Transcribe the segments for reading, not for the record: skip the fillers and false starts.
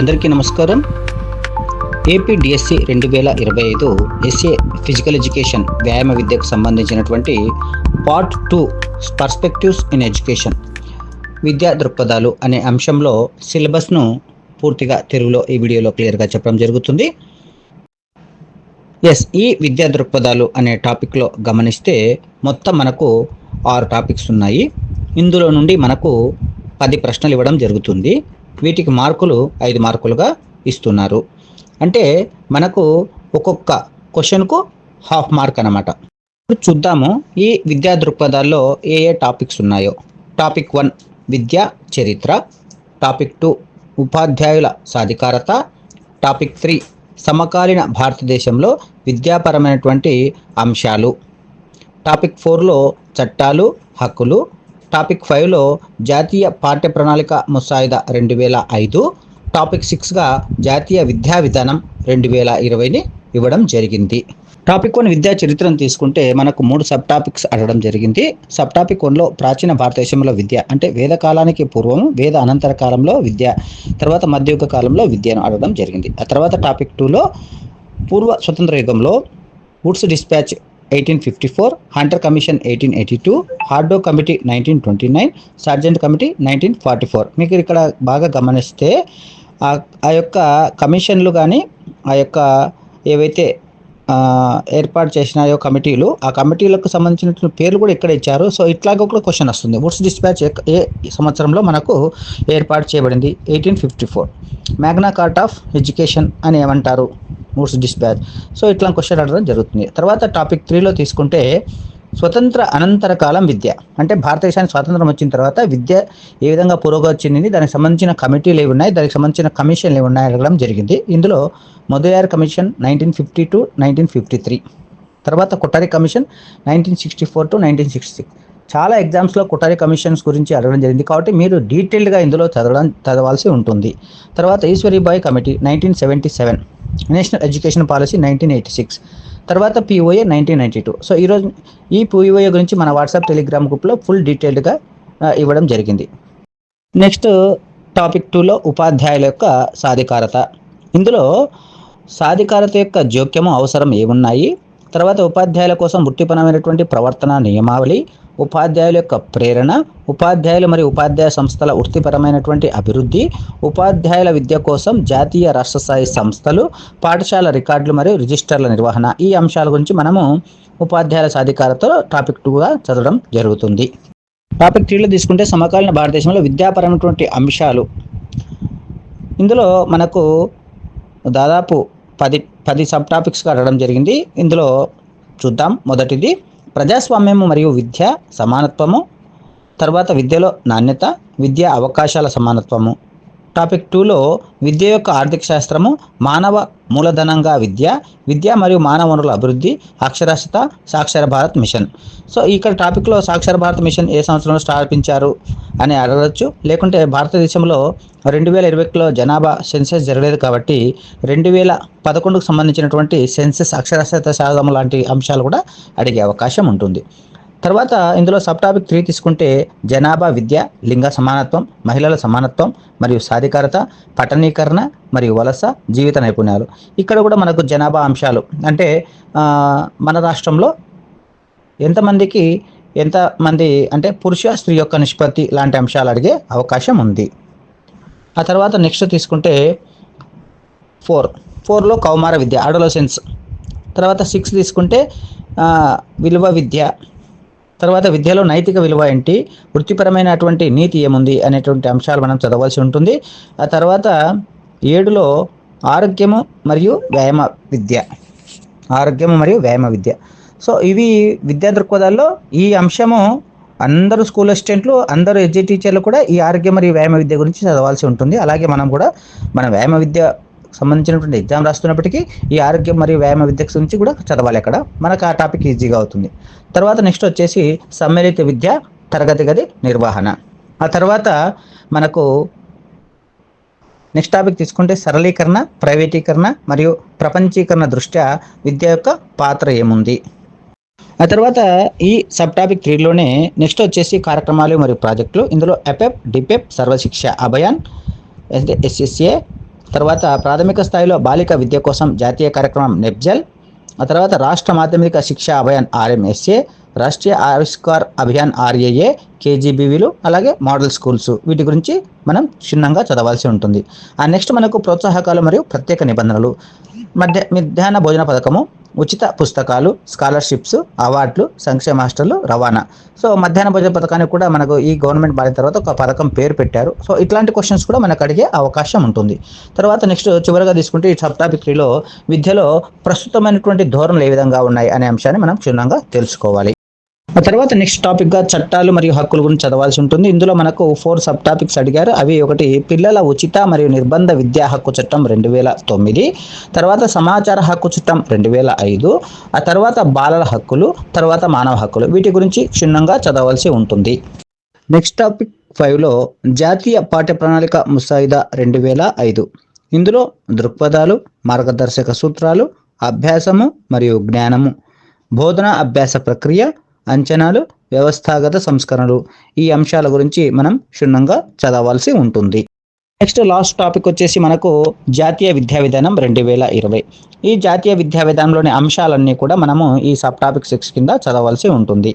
అందరికీ నమస్కారం. AP DSC 2025 SA physical education వ్యాయామ విద్యకు సంబంధించినటువంటి పార్ట్ 2 పర్స్పెక్టివ్స్ ఇన్ ఎడ్యుకేషన్ విద్యా దృక్పథాలు అనే అంశంలో సిలబస్ను పూర్తిగా తెలుగులో ఈ వీడియోలో క్లియర్గా చెప్పడం జరుగుతుంది. ఈ విద్యా దృక్పథాలు అనే టాపిక్లో గమనిస్తే మొత్తం మనకు 6 టాపిక్స్ ఉన్నాయి. ఇందులో నుండి మనకు 10 ప్రశ్నలు ఇవ్వడం జరుగుతుంది. వీటికి మార్కులు 5 మార్కులుగా ఇస్తున్నారు. అంటే మనకు ఒక్కొక్క క్వశ్చన్కు హాఫ్ మార్క్ అన్నమాట. చూద్దాము ఈ విద్యా దృక్పథాల్లో ఏ టాపిక్స్ ఉన్నాయో. టాపిక్ 1 విద్యా చరిత్ర, టాపిక్ 2 ఉపాధ్యాయుల సాధికారత, టాపిక్ 3 సమకాలీన భారతదేశంలో విద్యాపరమైనటువంటి అంశాలు, టాపిక్ 4లో చట్టాలు హక్కులు, టాపిక్ 5లో జాతీయ పాఠ్య ప్రణాళిక ముసాయిదా 2005, టాపిక్ 6గా జాతీయ విద్యా విధానం 2020ని ఇవ్వడం జరిగింది. టాపిక్ 1 విద్యా చరిత్రను తీసుకుంటే మనకు 3 సబ్ టాపిక్స్ అడగడం జరిగింది. సబ్ టాపిక్ 1లో ప్రాచీన భారతదేశంలో విద్య అంటే వేద కాలానికి పూర్వము, వేద అనంతర కాలంలో విద్య, తర్వాత మధ్యయుగ కాలంలో విద్యను అడగడం జరిగింది. ఆ తర్వాత టాపిక్ 2లో పూర్వ స్వతంత్ర యుగంలో Wood's despatch 1854, Hunter commission 1882, Hartog committee 1929, Sargent committee 1944. మీకు ఇక్కడ బాగా గమనిస్తే ఆ యొక్క కమిషన్లు కానీ ఆ యొక్క ఏవైతే ఏర్పాటు చేసినాయో కమిటీలు, ఆ కమిటీలకు సంబంధించిన పేర్లు కూడా ఇక్కడ ఇచ్చారు. సో ఇట్లాగ కూడా క్వశ్చన్ వస్తుంది. వుడ్స్ డిస్పాచ్ ఏ సంవత్సరంలో మనకు ఏర్పాటు చేయబడింది? 1854. మ్యాగ్నా కార్టా ఆఫ్ ఎడ్యుకేషన్ అని ఏమంటారు? Woods dispatch. సో ఇట్లా క్వశ్చన్ అడగడం జరుగుతుంది. తర్వాత టాపిక్ 3లో తీసుకుంటే స్వతంత్ర అనంతర కాలం విద్య అంటే భారతదేశానికి స్వాతంత్రం వచ్చిన తర్వాత విద్య ఏ విధంగా పురోగతి చెందింది, దానికి సంబంధించిన కమిటీలు ఏవి ఉన్నాయి, దానికి సంబంధించిన కమిషన్లు ఏవి ఉన్నాయి అడగడం జరిగింది. ఇందులో మొదయార్ కమిషన్ 1952 1953, తర్వాత కొఠారి కమిషన్ 1964 to 1966. చాలా ఎగ్జామ్స్లో కొఠారి కమిషన్స్ గురించి అడగడం జరిగింది కాబట్టి మీరు డీటెయిల్డ్గా ఇందులో చదవాల్సి ఉంటుంది. తర్వాత Eshwari Bai committee 1977, national education policy 1986, తర్వాత పిఓఏ 1992. సో ఈరోజు ఈ పిఓఏ గురించి మన వాట్సాప్ టెలిగ్రామ్ గ్రూప్లో ఫుల్ డీటెయిల్డ్గా ఇవ్వడం జరిగింది. నెక్స్ట్ టాపిక్ 2లో ఉపాధ్యాయుల యొక్క సాధికారత. ఇందులో సాధికారత యొక్క జోక్యము అవసరం ఏమున్నాయి, తర్వాత ఉపాధ్యాయుల కోసం వృత్తిపరమైనటువంటి ప్రవర్తన నియమావళి, ఉపాధ్యాయుల యొక్క ప్రేరణ, ఉపాధ్యాయులు మరియు ఉపాధ్యాయ సంస్థల వృత్తిపరమైనటువంటి అభివృద్ధి, ఉపాధ్యాయుల విద్య కోసం జాతీయ రాష్ట్ర స్థాయి సంస్థలు, పాఠశాల రికార్డులు మరియు రిజిస్టర్ల నిర్వహణ, ఈ అంశాల గురించి మనము ఉపాధ్యాయుల సాధికారత టాపిక్ 2గా చదవడం జరుగుతుంది. టాపిక్ 3లో తీసుకుంటే సమకాలీన భారతదేశంలో విద్యాపరమైనటువంటి అంశాలు. ఇందులో మనకు దాదాపు 10 సబ్ టాపిక్స్గా అడగడం జరిగింది. ఇందులో చూద్దాం. మొదటిది ప్రజాస్వామ్యము మరియు విద్య సమానత్వము, తర్వాత విద్యలో నాణ్యత, విద్యా అవకాశాల సమానత్వము. టాపిక్ 2లో విద్య యొక్క ఆర్థిక శాస్త్రము, మానవ మూలధనంగా విద్య మరియు మానవ వనరుల అభివృద్ధి, అక్షరాస్యత, సాక్షర భారత్ మిషన్. సో ఇక్కడ టాపిక్లో సాక్షర భారత్ మిషన్ ఏ సంవత్సరంలో స్థాపించారు అని అడగవచ్చు. లేకుంటే భారతదేశంలో 2020లో జనాభా సెన్సెస్ జరగలేదు కాబట్టి 2011కు సంబంధించినటువంటి సెన్సెస్ అక్షరాస్యత శాతం లాంటి అంశాలు కూడా అడిగే అవకాశం ఉంటుంది. తర్వాత ఇందులో సబ్ టాపిక్ 3 తీసుకుంటే జనాభా విద్య, లింగ సమానత్వం, మహిళల సమానత్వం మరియు సాధికారత, పట్టణీకరణ మరియు వలస, జీవిత నైపుణ్యాలు. ఇక్కడ కూడా మనకు జనాభా అంశాలు అంటే మన రాష్ట్రంలో ఎంతమంది అంటే పురుష స్త్రీ యొక్క నిష్పత్తి లాంటి అంశాలు అడిగే అవకాశం ఉంది. ఆ తర్వాత నెక్స్ట్ తీసుకుంటే 4లో కౌమార విద్య అడోలసెన్స్. తర్వాత 6 తీసుకుంటే విలువ విద్య. తర్వాత విద్యలో నైతిక విలువ ఏంటి, వృత్తిపరమైనటువంటి నీతి ఏముంది అనేటువంటి అంశాలు మనం చదవాల్సి ఉంటుంది. ఆ తర్వాత 7లో ఆరోగ్యము మరియు వ్యాయామ విద్య. సో ఇవి విద్యా దృక్పథాల్లో ఈ అంశము అందరూ స్కూల్ అసిస్టెంట్లు, అందరూ ఎడ్యు టీచర్లు కూడా ఈ ఆరోగ్యం మరియు వ్యాయామ విద్య గురించి చదవాల్సి ఉంటుంది. అలాగే మనం కూడా మన వ్యాయామ విద్య సంబంధించినటువంటి ఎగ్జామ్ రాస్తున్నప్పటికీ ఈ ఆరోగ్యం మరియు వ్యాయామ విద్య గురించి కూడా చదవాలి. అక్కడ మనకు ఆ టాపిక్ ఈజీగా అవుతుంది. తర్వాత నెక్స్ట్ వచ్చేసి సమ్మిళిత విద్య, తరగతి గది నిర్వహణ. ఆ తర్వాత మనకు నెక్స్ట్ టాపిక్ తీసుకుంటే సరళీకరణ, ప్రైవేటీకరణ మరియు ప్రపంచీకరణ దృష్ట్యా విద్య యొక్క పాత్ర ఏముంది. ఆ తర్వాత ఈ సబ్ టాపిక్ 3లోనే నెక్స్ట్ వచ్చేసి కార్యక్రమాలు మరియు ప్రాజెక్టులు. ఇందులో ఎపెప్, డిపెప్, సర్వశిక్ష అభియాన్, ఎస్ఎస్ఏ, తర్వాత ప్రాథమిక స్థాయిలో బాలిక విద్య కోసం జాతీయ కార్యక్రమం నెప్జల్, ఆ తర్వాత రాష్ట్ర మాధ్యమిక శిక్షా అభియాన్ RMSA, రాష్ట్రీయ ఆవిష్కార్ అభియాన్ RAA, KGBVలు, అలాగే మోడల్ స్కూల్స్, వీటి గురించి మనం క్షుణ్ణంగా చదవాల్సి ఉంటుంది. నెక్స్ట్ మనకు ప్రోత్సాహకాలు మరియు ప్రత్యేక నిబంధనలు, మధ్యాహ్న భోజన పథకము, ఉచిత పుస్తకాలు, స్కాలర్షిప్స్, అవార్డులు, సంక్షేమ హాస్టళ్లు, రవాణా. సో మధ్యాహ్న భోజన పథకానికి కూడా మనకు ఈ గవర్నమెంట్ మారిన తర్వాత ఒక పథకం పేరు పెట్టారు. సో ఇట్లాంటి క్వశ్చన్స్ కూడా మనకు అడిగే అవకాశం ఉంటుంది. తర్వాత నెక్స్ట్ చివరిగా తీసుకుంటే ఈ సబ్ టాపిక్ 3లో విద్యలో ప్రస్తుతమైనటువంటి ధోరణులు ఏ విధంగా ఉన్నాయి అనే అంశాన్ని మనం క్షుణ్ణంగా తెలుసుకోవాలి. ఆ తర్వాత నెక్స్ట్ టాపిక్గా చట్టాలు మరియు హక్కుల గురించి చదవాల్సి ఉంటుంది. ఇందులో మనకు 4 సబ్ టాపిక్స్ అడిగారు. అవి ఒకటి పిల్లల ఉచిత మరియు నిర్బంధ విద్యా హక్కు చట్టం 2009, తర్వాత సమాచార హక్కు చట్టం 2005, ఆ తర్వాత బాలల హక్కులు, తర్వాత మానవ హక్కులు, వీటి గురించి క్షుణ్ణంగా చదవాల్సి ఉంటుంది. నెక్స్ట్ టాపిక్ 5లో జాతీయ పాఠ్య ప్రణాళిక ముసాయిదా 2005. ఇందులో దృక్పథాలు, మార్గదర్శక సూత్రాలు, అభ్యాసము మరియు జ్ఞానము, బోధన అభ్యాస ప్రక్రియ, అంచనాలు, వ్యవస్థాగత సంస్కరణలు, ఈ అంశాల గురించి మనం క్షుణ్ణంగా చదవాల్సి ఉంటుంది. నెక్స్ట్ లాస్ట్ టాపిక్ వచ్చేసి మనకు జాతీయ విద్యా విధానం 2020. ఈ జాతీయ విద్యా విధానంలోని అంశాలన్నీ కూడా మనము ఈ సబ్ టాపిక్ 6 కింద చదవాల్సి ఉంటుంది.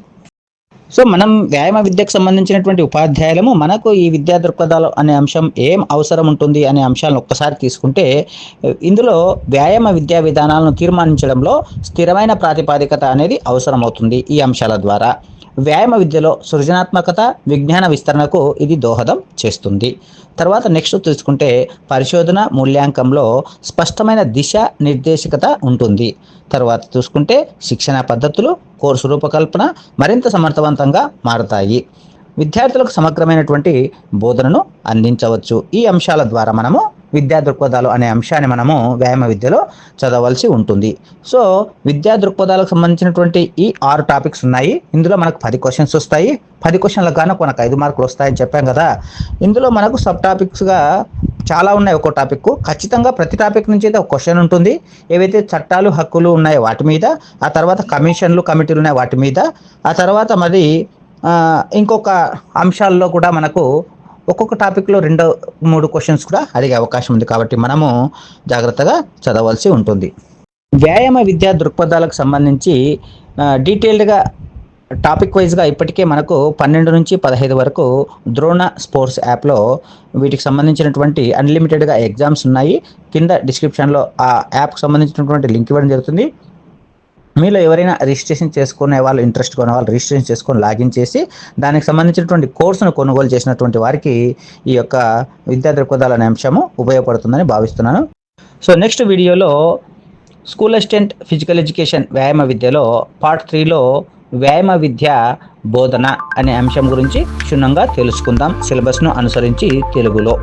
సో మనం వ్యాయామ విద్యకు సంబంధించినటువంటి ఉపాధ్యాయులము మనకు ఈ విద్యా దృక్పథాలు అనే అంశం ఏం అవసరం ఉంటుంది అనే అంశాలను ఒక్కసారి తీసుకుంటే, ఇందులో వ్యాయామ విద్యా విధానాలను తీర్మానించడంలో స్థిరమైన ప్రాతిపాదికత అనేది అవసరం అవుతుంది. ఈ అంశాల ద్వారా వ్యాయామ విద్యలో సృజనాత్మకత, విజ్ఞాన విస్తరణకు ఇది దోహదం చేస్తుంది. తర్వాత నెక్స్ట్ తీసుకుంటే పరిశోధన మూల్యాంకంలో స్పష్టమైన దిశ నిర్దేశకత ఉంటుంది. తర్వాత చూసుకుంటే శిక్షణ పద్ధతులు, కోర్సు రూపకల్పన మరింత సమర్థవంతంగా మారుతాయి. విద్యార్థులకు సమగ్రమైనటువంటి బోధనను అందించవచ్చు. ఈ అంశాల ద్వారా మనము విద్యా దృక్పథాలు అనే అంశాన్ని మనము వ్యాయామ విద్యలో చదవాల్సి ఉంటుంది. సో విద్యా దృక్పథాలకు సంబంధించినటువంటి ఈ 6 టాపిక్స్ ఉన్నాయి. ఇందులో మనకు 10 క్వశ్చన్స్ వస్తాయి. 10 క్వశ్చన్లకు గాను మనకు 5 మార్కులు వస్తాయని చెప్పాం కదా. ఇందులో మనకు సబ్ టాపిక్స్గా చాలా ఉన్నాయి. ఒక్కో టాపిక్ ఖచ్చితంగా ప్రతి టాపిక్ నుంచి అయితే ఒక క్వశ్చన్ ఉంటుంది. ఏవైతే చట్టాలు హక్కులు ఉన్నాయో వాటి మీద, ఆ తర్వాత కమిషన్లు కమిటీలు ఉన్నాయి వాటి మీద, ఆ తర్వాత మరి ఇంకొక అంశాల్లో కూడా మనకు ఒక్కొక్క టాపిక్లో 2-3 క్వశ్చన్స్ కూడా అడిగే అవకాశం ఉంది. కాబట్టి మనము జాగ్రత్తగా చదవాల్సి ఉంటుంది. వ్యాయామ విద్యా దృక్పథాలకు సంబంధించి డీటెయిల్డ్గా టాపిక్ వైజ్గా ఇప్పటికే మనకు 12 నుంచి 15 వరకు ద్రోణ స్పోర్ట్స్ యాప్లో వీటికి సంబంధించినటువంటి అన్లిమిటెడ్గా ఎగ్జామ్స్ ఉన్నాయి. కింద డిస్క్రిప్షన్లో ఆ యాప్కి సంబంధించినటువంటి లింక్ ఇవ్వడం జరుగుతుంది. మీలో ఎవరైనా రిజిస్ట్రేషన్ చేసుకునే వాళ్ళు, ఇంట్రెస్ట్ కొనే వాళ్ళు రిజిస్ట్రేషన్ చేసుకొని లాగిన్ చేసి దానికి సంబంధించినటువంటి కోర్సును కొనుగోలు చేసినటువంటి వారికి ఈ యొక్క విద్యా దృక్పథాలు అనే అంశము ఉపయోగపడుతుందని భావిస్తున్నాను. సో నెక్స్ట్ వీడియోలో స్కూల్ అసిస్టెంట్ ఫిజికల్ ఎడ్యుకేషన్ వ్యాయామ విద్యలో పార్ట్ 3లో వ్యాయామ విద్య బోధన అనే అంశం గురించి క్షుణ్ణంగా తెలుసుకుందాం, సిలబస్ను అనుసరించి తెలుగులో.